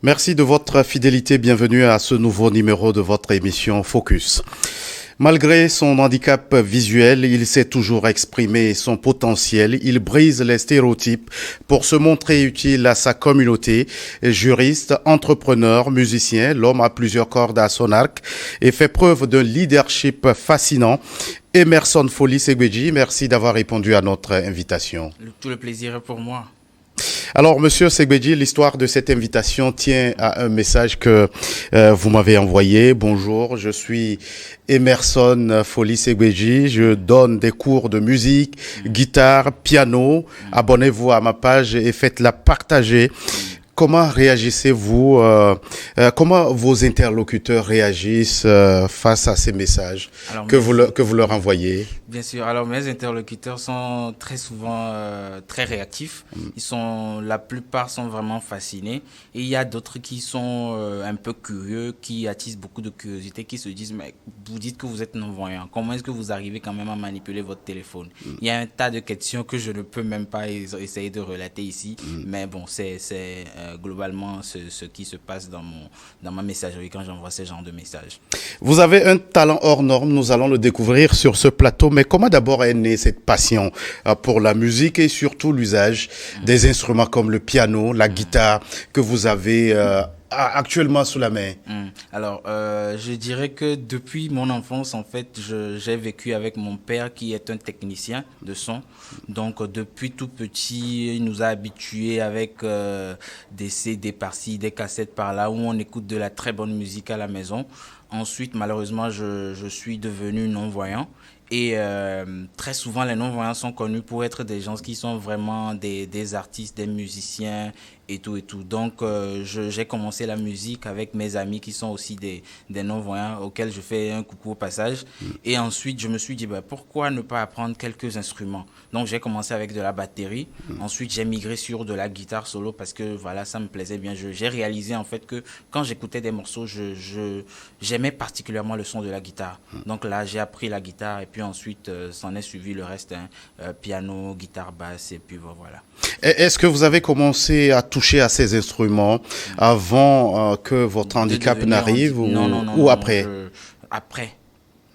Merci de votre fidélité. Bienvenue à ce nouveau numéro de votre émission Focus. Malgré son handicap visuel, il sait toujours exprimer son potentiel. Il brise les stéréotypes pour se montrer utile à sa communauté. Juriste, entrepreneur, musicien, l'homme a plusieurs cordes à son arc et fait preuve d'un leadership fascinant. Emerson Foley Segbeji, merci d'avoir répondu à notre invitation. Tout le plaisir est pour moi. Alors, Monsieur Segbeji, l'histoire de cette invitation tient à un message que vous m'avez envoyé. Bonjour, je suis Emerson Foley Segbeji. Je donne des cours de musique, guitare, piano. Abonnez-vous à ma page et faites-la partager. Comment réagissez-vous, comment vos interlocuteurs réagissent face à ces messages que vous leur envoyez? Bien sûr. Alors, mes interlocuteurs sont très souvent très réactifs. La plupart sont vraiment fascinés. Et il y a d'autres qui sont un peu curieux, qui attisent beaucoup de curiosité, qui se disent, mais vous dites que vous êtes non-voyant. Comment est-ce que vous arrivez quand même à manipuler votre téléphone? Il y a un tas de questions que je ne peux même pas essayer de relater ici. Mais bon, c'est globalement ce qui se passe dans ma messagerie quand j'envoie ce genre de messages. Vous avez un talent hors norme, nous allons le découvrir sur ce plateau. Mais comment d'abord est née cette passion pour la musique et surtout l'usage des instruments comme le piano, la guitare que vous avez actuellement sous la main? Alors, je dirais que depuis mon enfance, en fait, j'ai vécu avec mon père qui est un technicien de son. Donc, depuis tout petit, il nous a habitués avec des CD par-ci, des cassettes par-là, où on écoute de la très bonne musique à la maison. Ensuite, malheureusement, je suis devenu non-voyant. Et très souvent, les non-voyants sont connus pour être des gens qui sont vraiment des artistes, des musiciens et tout et tout. Donc, j'ai commencé la musique avec mes amis qui sont aussi des non-voyants auxquels je fais un coucou au passage. Et ensuite, je me suis dit, pourquoi ne pas apprendre quelques instruments? Donc, j'ai commencé avec de la batterie. Ensuite, j'ai migré sur de la guitare solo parce que voilà, ça me plaisait bien. J'ai réalisé en fait que quand j'écoutais des morceaux, j'aimais particulièrement le son de la guitare. Donc là, j'ai appris la guitare et puis ensuite, s'en est suivi le reste, piano, guitare, basse et puis voilà. Est-ce que vous avez commencé à toucher à ces instruments avant que votre handicap n'arrive ou après? Après.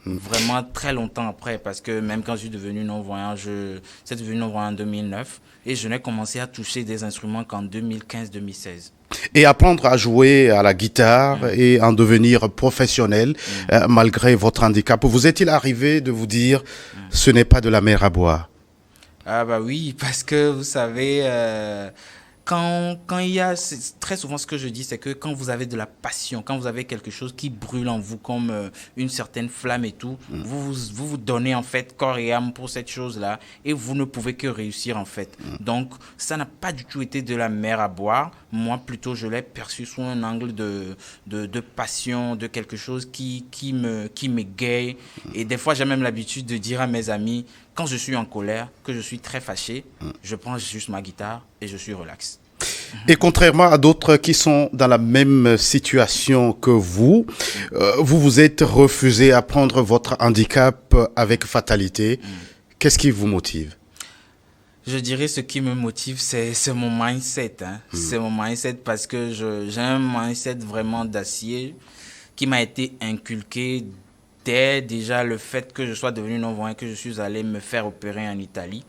Vraiment très longtemps après, parce que même quand je suis devenu non-voyant, c'est devenu non-voyant en 2009 et je n'ai commencé à toucher des instruments qu'en 2015-2016. Et apprendre à jouer à la guitare et en devenir professionnel malgré votre handicap. Vous est-il arrivé de vous dire ce n'est pas de la mer à boire? Ah bah oui, parce que vous savez, quand il y a, très souvent ce que je dis, c'est que quand vous avez de la passion, quand vous avez quelque chose qui brûle en vous comme une certaine flamme et tout, vous donnez en fait corps et âme pour cette chose-là et vous ne pouvez que réussir en fait. Donc ça n'a pas du tout été de la mer à boire. Moi plutôt je l'ai perçu sous un angle de passion, de quelque chose qui m'égaye. Et des fois j'ai même l'habitude de dire à mes amis, quand je suis en colère, que je suis très fâché, je prends juste ma guitare et je suis relax. Et contrairement à d'autres qui sont dans la même situation que vous, vous vous êtes refusé à prendre votre handicap avec fatalité. Qu'est-ce qui vous motive? Je dirais ce qui me motive, c'est mon mindset. C'est mon mindset parce que j'ai un mindset vraiment d'acier qui m'a été inculqué dès déjà le fait que je sois devenu non-voyant, que je suis allé me faire opérer en Italie.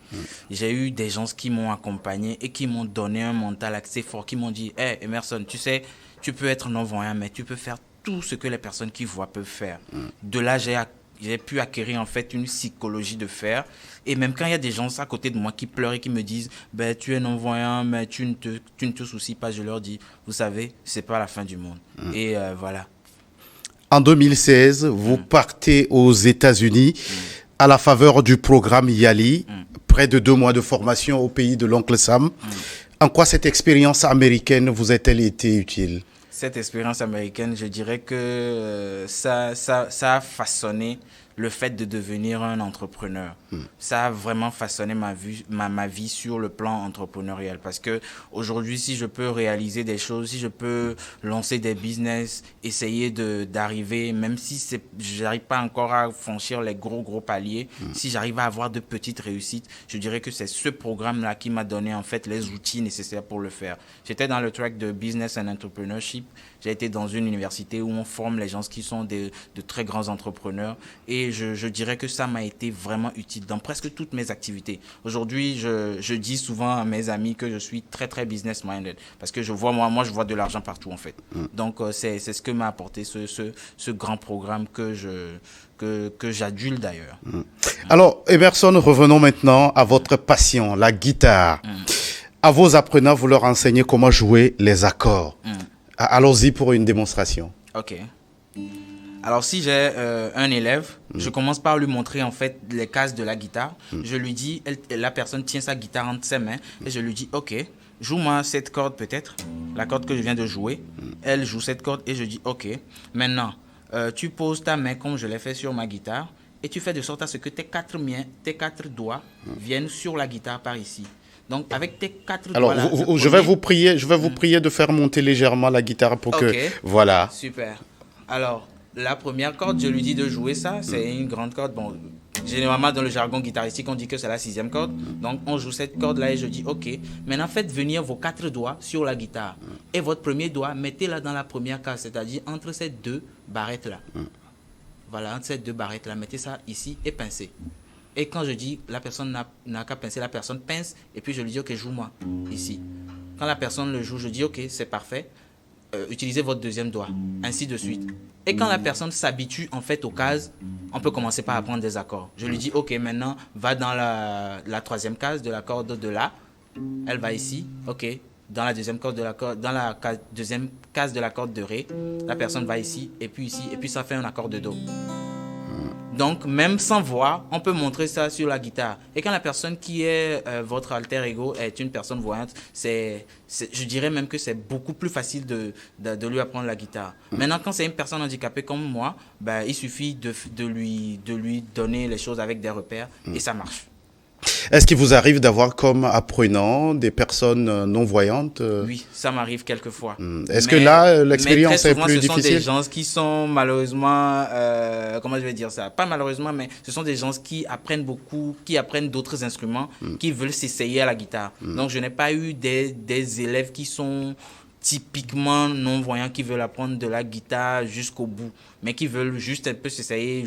J'ai eu des gens qui m'ont accompagné et qui m'ont donné un mental assez fort, qui m'ont dit « Hey Emerson, tu sais, tu peux être non-voyant, mais tu peux faire tout ce que les personnes qui voient peuvent faire. » De là, j'ai pu acquérir en fait une psychologie de fer. Et même quand il y a des gens à côté de moi qui pleurent et qui me disent « Tu es non-voyant, mais tu ne te soucies pas », je leur dis « Vous savez, c'est pas la fin du monde. » Et voilà. En 2016, vous partez aux États-Unis à la faveur du programme YALI, près de 2 mois de formation au pays de l'oncle Sam. En quoi cette expérience américaine vous a-t-elle été utile? Cette expérience américaine, je dirais que ça a façonné le fait de devenir un entrepreneur. Ça a vraiment façonné ma vie sur le plan entrepreneurial. Parce que aujourd'hui, si je peux réaliser des choses, si je peux lancer des business, essayer d'arriver, même si j'arrive pas encore à franchir les gros paliers, si j'arrive à avoir de petites réussites, je dirais que c'est ce programme-là qui m'a donné en fait les outils nécessaires pour le faire. J'étais dans le track de Business and Entrepreneurship. J'ai été dans une université où on forme les gens qui sont de très grands entrepreneurs et je dirais que ça m'a été vraiment utile dans presque toutes mes activités. Aujourd'hui, je dis souvent à mes amis que je suis très business-minded parce que je vois je vois de l'argent partout en fait. Donc, c'est ce que m'a apporté ce grand programme que j'adule d'ailleurs. Alors, Emerson, revenons maintenant à votre passion, la guitare. À vos apprenants, vous leur enseignez comment jouer les accords. Allons-y pour une démonstration. Ok. Alors, si j'ai un élève, je commence par lui montrer en fait les cases de la guitare. Je lui dis, la personne tient sa guitare entre ses mains et je lui dis, ok, joue-moi cette corde peut-être, la corde que je viens de jouer. Elle joue cette corde et je dis, ok, maintenant, tu poses ta main comme je l'ai fait sur ma guitare et tu fais de sorte à ce que tes quatre doigts viennent sur la guitare par ici. Donc, avec tes quatre doigts là... Alors, je vais vous prier de faire monter légèrement la guitare pour que... Voilà. Super. Alors, la première corde, je lui dis de jouer ça. C'est une grande corde. Bon, généralement, dans le jargon guitaristique, on dit que c'est la 6e corde. Donc, on joue cette corde-là et je dis, OK, maintenant, faites venir vos 4 doigts sur la guitare. Et votre premier doigt, mettez-la dans la première case, c'est-à-dire entre ces 2 barrettes-là. Voilà, entre ces 2 barrettes-là, mettez ça ici et pincez. Et quand je dis, la personne n'a qu'à pincer, la personne pince et puis je lui dis, OK, joue-moi ici. Quand la personne le joue, je dis, OK, c'est parfait. Utilisez votre deuxième doigt, ainsi de suite. Et quand la personne s'habitue en fait aux cases, on peut commencer par apprendre des accords. Je lui dis, OK, maintenant, va dans la 3e case de la corde de La. Elle va ici, OK. Dans la deuxième corde de la corde, dans la deuxième case de la corde de Ré, la personne va ici, et puis ça fait un accord de Do. Donc, même sans voir, on peut montrer ça sur la guitare. Et quand la personne qui est votre alter ego est une personne voyante, je dirais même que c'est beaucoup plus facile de lui apprendre la guitare. Maintenant, quand c'est une personne handicapée comme moi, il suffit de lui donner les choses avec des repères et ça marche. Est-ce qu'il vous arrive d'avoir comme apprenants des personnes non-voyantes? Oui, ça m'arrive quelquefois. Est-ce que là, l'expérience est plus difficile? Ce sont des gens qui sont malheureusement, comment je vais dire ça? Pas malheureusement, mais ce sont des gens qui apprennent beaucoup, qui apprennent d'autres instruments, qui veulent s'essayer à la guitare. Donc, je n'ai pas eu des élèves qui sont typiquement non-voyants, qui veulent apprendre de la guitare jusqu'au bout, mais qui veulent juste un peu s'essayer,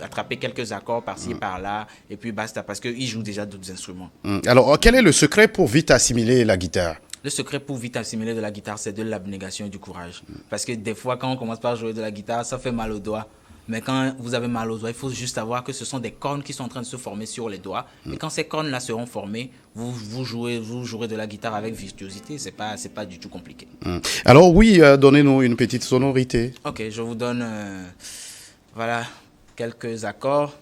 attraper quelques accords par-ci et par-là, et puis basta, parce qu'ils jouent déjà d'autres instruments. Alors, quel est le secret pour vite assimiler la guitare? Le secret pour vite assimiler de la guitare, c'est de l'abnégation et du courage. Parce que des fois, quand on commence par jouer de la guitare, ça fait mal aux doigts. Mais quand vous avez mal aux doigts, il faut juste savoir que ce sont des cornes qui sont en train de se former sur les doigts. Et quand ces cornes-là seront formées, vous jouerez de la guitare avec virtuosité. C'est pas du tout compliqué. Alors oui, donnez-nous une petite sonorité. Ok, je vous donne voilà, quelques accords.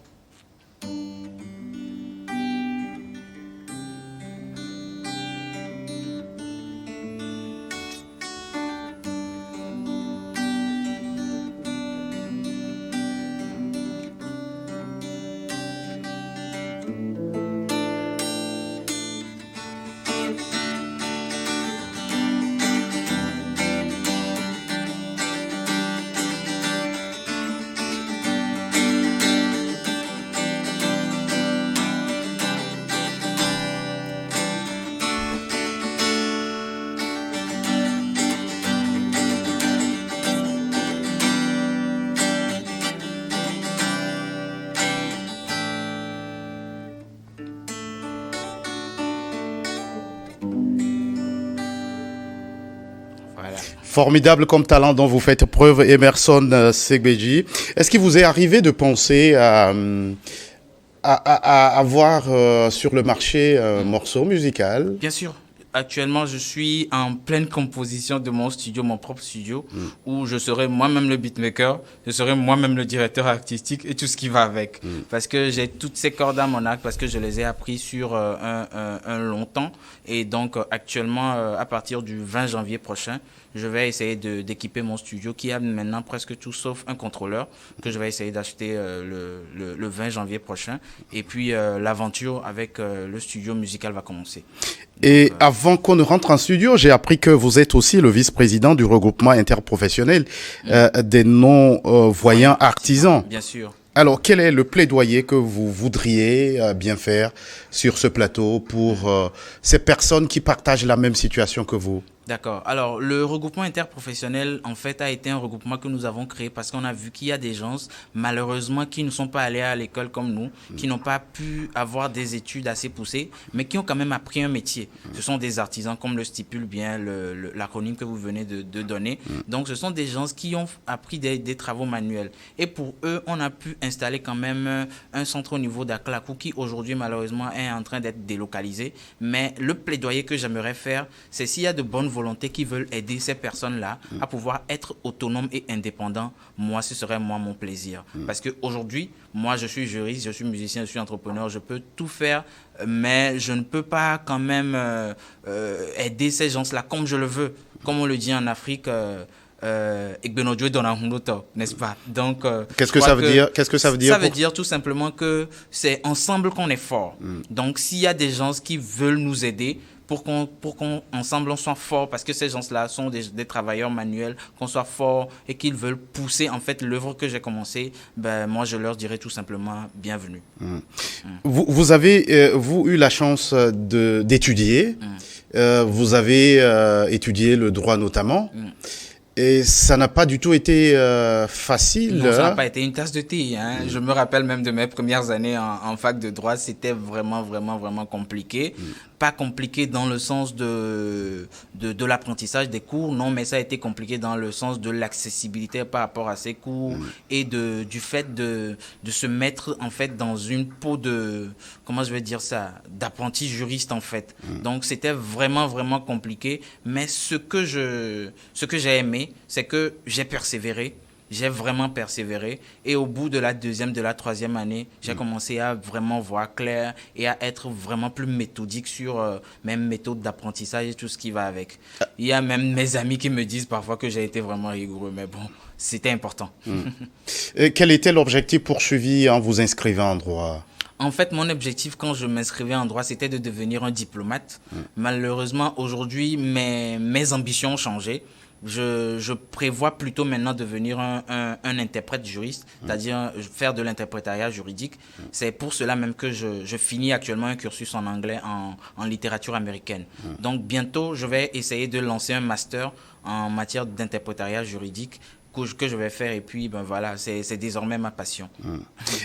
Formidable comme talent dont vous faites preuve, Emerson Segbeji. Est-ce qu'il vous est arrivé de penser à avoir sur le marché un morceau musical? Bien sûr. Actuellement, je suis en pleine composition de mon studio, mon propre studio, où je serai moi-même le beatmaker, je serai moi-même le directeur artistique et tout ce qui va avec. Parce que j'ai toutes ces cordes à mon arc, parce que je les ai appris sur un long temps. Et donc, actuellement, à partir du 20 janvier prochain, je vais essayer d'équiper mon studio qui a maintenant presque tout sauf un contrôleur que je vais essayer d'acheter le 20 janvier prochain. Et puis l'aventure avec le studio musical va commencer. Et avant qu'on ne rentre en studio, j'ai appris que vous êtes aussi le vice-président du regroupement interprofessionnel des non-voyants artisans. Bien sûr. Alors, quel est le plaidoyer que vous voudriez bien faire sur ce plateau pour ces personnes qui partagent la même situation que vous? D'accord. Alors, le regroupement interprofessionnel, en fait, a été un regroupement que nous avons créé parce qu'on a vu qu'il y a des gens, malheureusement, qui ne sont pas allés à l'école comme nous, qui n'ont pas pu avoir des études assez poussées, mais qui ont quand même appris un métier. Ce sont des artisans, comme le stipule bien l'acronyme que vous venez de donner. Donc, ce sont des gens qui ont appris des travaux manuels. Et pour eux, on a pu installer quand même un centre au niveau d'Aklakou qui, aujourd'hui, malheureusement, est en train d'être délocalisé. Mais le plaidoyer que j'aimerais faire, c'est s'il y a de bonnes volonté qui veulent aider ces personnes-là à pouvoir être autonomes et indépendants, moi, ce serait mon plaisir. Parce qu'aujourd'hui, moi, je suis juriste, je suis musicien, je suis entrepreneur, je peux tout faire, mais je ne peux pas quand même aider ces gens-là comme je le veux. Comme on le dit en Afrique, n'est-ce pas? Donc, qu'est-ce que ça veut dire? Qu'est-ce que ça veut dire? Ça veut dire tout simplement que c'est ensemble qu'on est fort. Donc, s'il y a des gens qui veulent nous aider, pour qu'on ensemble on soit fort, parce que ces gens-là sont des travailleurs manuels, qu'on soit fort et qu'ils veulent pousser en fait l'œuvre que j'ai commencée, ben moi je leur dirais tout simplement bienvenue. Vous avez vous eu la chance d'étudier, vous avez étudié le droit notamment. Et ça n'a pas du tout été facile. Non, ça n'a pas été une tasse de thé. Hein. Je me rappelle même de mes premières années en fac de droit, c'était vraiment, vraiment, vraiment compliqué. Pas compliqué dans le sens de l'apprentissage des cours, non, mais ça a été compliqué dans le sens de l'accessibilité par rapport à ces cours et du fait de se mettre en fait dans une peau de, comment je vais dire ça, d'apprenti juriste en fait. Donc c'était vraiment, vraiment compliqué. Mais ce que j'ai aimé, c'est que j'ai persévéré. J'ai vraiment persévéré et au bout de la deuxième, de la troisième année, j'ai commencé à vraiment voir clair et à être vraiment plus méthodique sur mes méthodes d'apprentissage et tout ce qui va avec. Il y a même mes amis qui me disent parfois que j'ai été vraiment rigoureux, mais bon, c'était important. Quel était l'objectif poursuivi en vous inscrivant en droit? En fait, mon objectif quand je m'inscrivais en droit, c'était de devenir un diplomate. Malheureusement, aujourd'hui, mes ambitions ont changé. Je prévois plutôt maintenant devenir un interprète juriste, c'est-à-dire faire de l'interprétariat juridique. C'est pour cela même que je finis actuellement un cursus en anglais en littérature américaine. Donc bientôt, je vais essayer de lancer un master en matière d'interprétariat juridique que je vais faire et puis ben voilà, c'est désormais ma passion.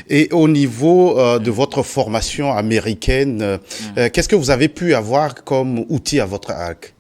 Et au niveau de votre formation américaine, qu'est-ce que vous avez pu avoir comme outil à votre arc?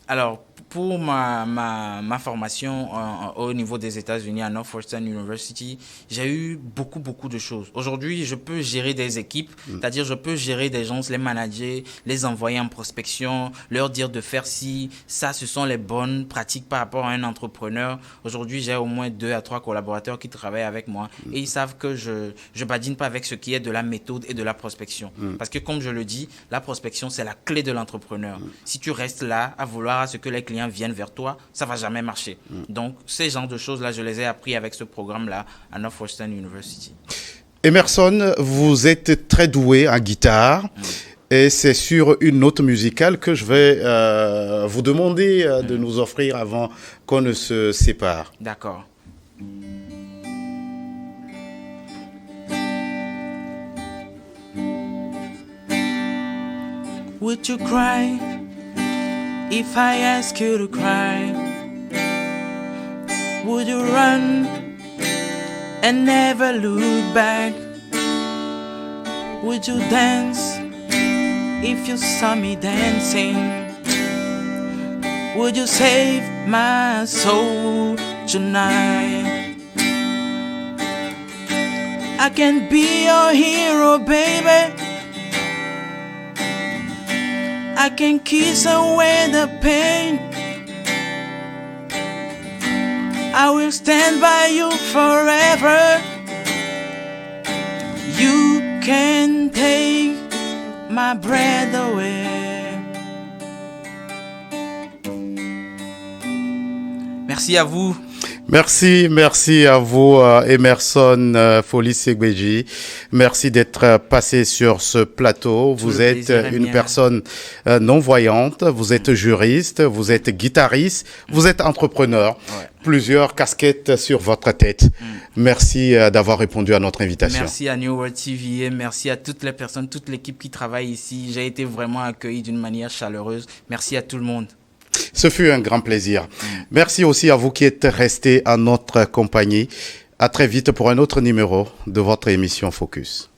Alors, pour ma formation au niveau des États-Unis à Northwestern University, j'ai eu beaucoup de choses. Aujourd'hui, je peux gérer des équipes, c'est-à-dire je peux gérer des gens, les manager, les envoyer en prospection, leur dire de faire ci, ça, ce sont les bonnes pratiques par rapport à un entrepreneur. Aujourd'hui, j'ai au moins 2 à 3 collaborateurs qui travaillent avec moi et ils savent que je badine pas avec ce qui est de la méthode et de la prospection. Parce que comme je le dis, la prospection, c'est la clé de l'entrepreneur. Si tu restes là à vouloir à ce que les clients viennent vers toi, ça va jamais marcher. Donc, ces genres de choses-là, je les ai appris avec ce programme-là à Northwestern University. Emerson, vous êtes très doué en guitare. Et c'est sur une note musicale que je vais vous demander de nous offrir avant qu'on ne se sépare. D'accord. Would you cry if I ask you to cry? Would you run and never look back? Would you dance if you saw me dancing? Would you save my soul tonight? I can be your hero, baby. I can kiss away the pain. I will stand by you forever. You can take my breath away. Merci à vous. Merci à vous, Emerson Folis Segbeji. Merci d'être passé sur ce plateau. Vous êtes une personne non-voyante, vous êtes juriste, vous êtes guitariste, vous êtes entrepreneur. Ouais. Plusieurs casquettes sur votre tête. Merci d'avoir répondu à notre invitation. Merci à New World TV et merci à toutes les personnes, toute l'équipe qui travaille ici. J'ai été vraiment accueilli d'une manière chaleureuse. Merci à tout le monde. Ce fut un grand plaisir. Merci aussi à vous qui êtes restés à notre compagnie. À très vite pour un autre numéro de votre émission Focus.